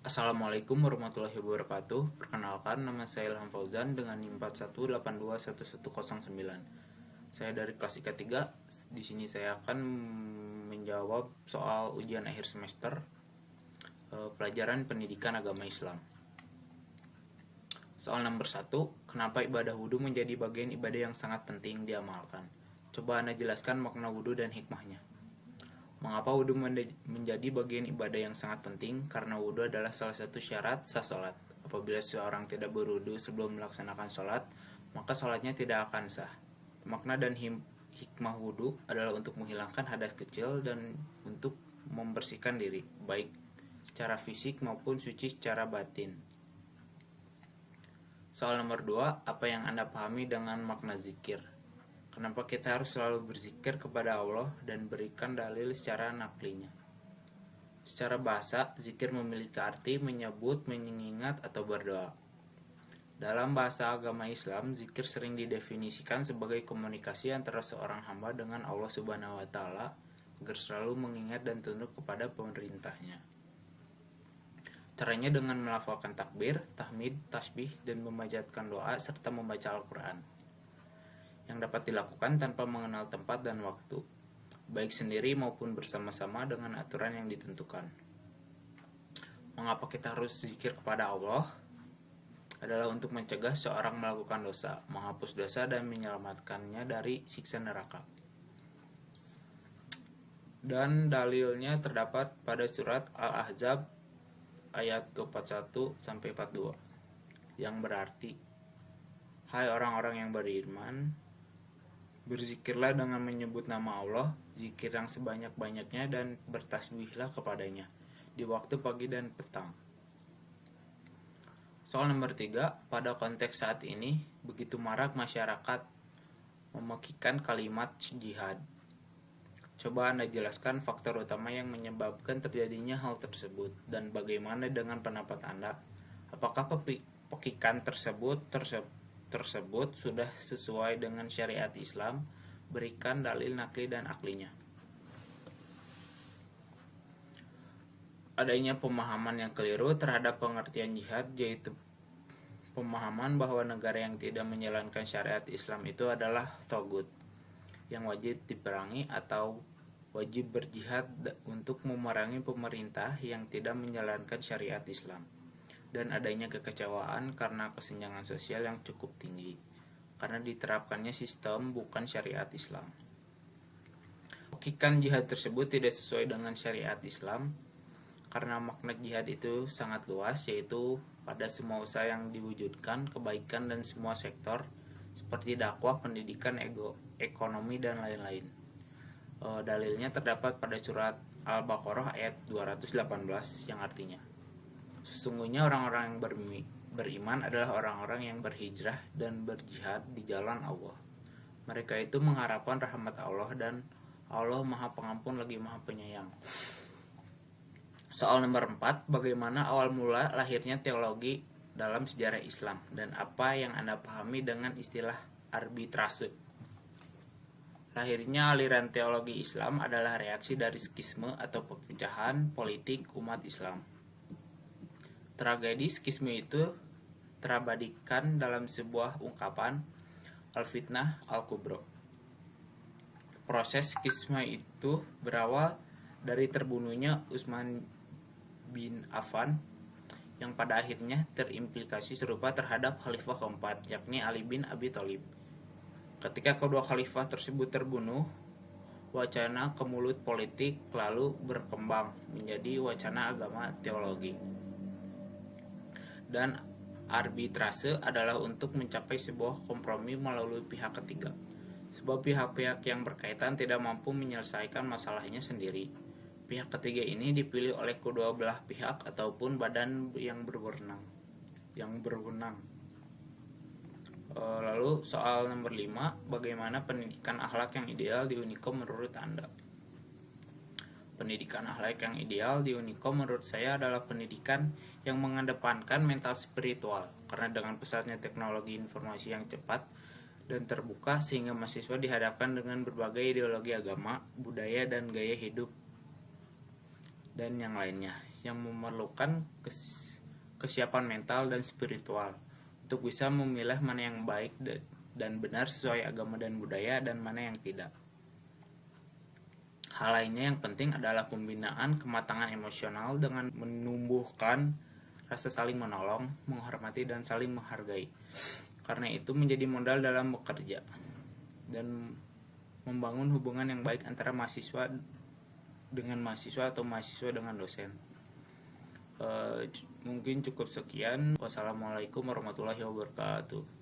Assalamualaikum warahmatullahi wabarakatuh. Perkenalkan, nama saya Ilham Fauzan dengan NIM 41821109. Saya dari kelas IK 3. Di sini saya akan menjawab soal ujian akhir semester pelajaran pendidikan agama Islam. Soal nomor 1, kenapa ibadah wudhu menjadi bagian ibadah yang sangat penting diamalkan? Coba Anda jelaskan makna wudhu dan hikmahnya. Mengapa wudhu menjadi bagian ibadah yang sangat penting? Karena wudhu adalah salah satu syarat sah sholat. Apabila seorang tidak berwudhu sebelum melaksanakan sholat, maka sholatnya tidak akan sah. Makna dan hikmah wudhu adalah untuk menghilangkan hadas kecil dan untuk membersihkan diri, baik secara fisik maupun suci secara batin. Soal nomor 2, apa yang Anda pahami dengan makna zikir? Kenapa kita harus selalu berzikir kepada Allah dan berikan dalil secara naklinya? Secara bahasa, zikir memiliki arti menyebut, mengingat, atau berdoa. Dalam bahasa agama Islam, zikir sering didefinisikan sebagai komunikasi antara seorang hamba dengan Allah Subhanahu wa Ta'ala agar selalu mengingat dan tunduk kepada pemerintahnya. Caranya dengan melafalkan takbir, tahmid, tasbih, dan memanjatkan doa serta membaca Al-Quran, yang dapat dilakukan tanpa mengenal tempat dan waktu, baik sendiri maupun bersama-sama dengan aturan yang ditentukan. Mengapa kita harus zikir kepada Allah? Adalah untuk mencegah seorang melakukan dosa, menghapus dosa, dan menyelamatkannya dari siksa neraka. Dan dalilnya terdapat pada surat Al-Ahzab ayat ke-41-42 yang berarti, hai orang-orang yang beriman, berzikirlah dengan menyebut nama Allah, zikir yang sebanyak-banyaknya, dan bertasbihlah kepadanya di waktu pagi dan petang. Soal nomor 3, pada konteks saat ini, begitu marak masyarakat memekikan kalimat jihad. Coba Anda jelaskan faktor utama yang menyebabkan terjadinya hal tersebut, dan bagaimana dengan pendapat Anda? Apakah pekikan tersebut sudah sesuai dengan syariat Islam? Berikan dalil nakli dan aklinya. Adanya pemahaman yang keliru terhadap pengertian jihad, yaitu pemahaman bahwa negara yang tidak menjalankan syariat Islam itu adalah thaghut yang wajib diperangi atau wajib berjihad untuk memerangi pemerintah yang tidak menjalankan syariat Islam, dan adanya kekecewaan karena kesenjangan sosial yang cukup tinggi karena diterapkannya sistem bukan syariat Islam. Pekikan jihad tersebut tidak sesuai dengan syariat Islam karena makna jihad itu sangat luas, yaitu pada semua usaha yang diwujudkan kebaikan dan semua sektor seperti dakwah, pendidikan, ekonomi, dan lain-lain. Dalilnya terdapat pada surat Al-Baqarah ayat 218 yang artinya, sesungguhnya orang-orang yang beriman adalah orang-orang yang berhijrah dan berjihad di jalan Allah. Mereka itu mengharapkan rahmat Allah, dan Allah Maha Pengampun lagi Maha Penyayang. Soal nomor 4, bagaimana awal mula lahirnya teologi dalam sejarah Islam, dan apa yang Anda pahami dengan istilah arbitrase? Lahirnya aliran teologi Islam adalah reaksi dari skisme atau perpecahan politik umat Islam. Tragedi skisme itu terabadikan dalam sebuah ungkapan Al-Fitnah Al-Kubro. Proses skisme itu berawal dari terbunuhnya Utsman bin Affan, yang pada akhirnya terimplikasi serupa terhadap khalifah keempat, yakni Ali bin Abi Thalib. Ketika kedua khalifah tersebut terbunuh, wacana kemulut politik lalu berkembang menjadi wacana agama teologi. Dan arbitrase adalah untuk mencapai sebuah kompromi melalui pihak ketiga, sebab pihak-pihak yang berkaitan tidak mampu menyelesaikan masalahnya sendiri. Pihak ketiga ini dipilih oleh kedua belah pihak ataupun badan yang berwenang. Lalu soal nomor 5, bagaimana pendidikan akhlak yang ideal di Unicom menurut Anda? Pendidikan akhlak yang ideal di Unicom menurut saya adalah pendidikan yang mengedepankan mental spiritual, karena dengan pesatnya teknologi informasi yang cepat dan terbuka sehingga mahasiswa dihadapkan dengan berbagai ideologi agama, budaya, dan gaya hidup dan yang lainnya yang memerlukan kesiapan mental dan spiritual untuk bisa memilah mana yang baik dan benar sesuai agama dan budaya dan mana yang tidak. Hal lainnya yang penting adalah pembinaan kematangan emosional dengan menumbuhkan rasa saling menolong, menghormati, dan saling menghargai. Karena itu menjadi modal dalam bekerja dan membangun hubungan yang baik antara mahasiswa dengan mahasiswa atau mahasiswa dengan dosen. Mungkin cukup sekian. Wassalamualaikum warahmatullahi wabarakatuh.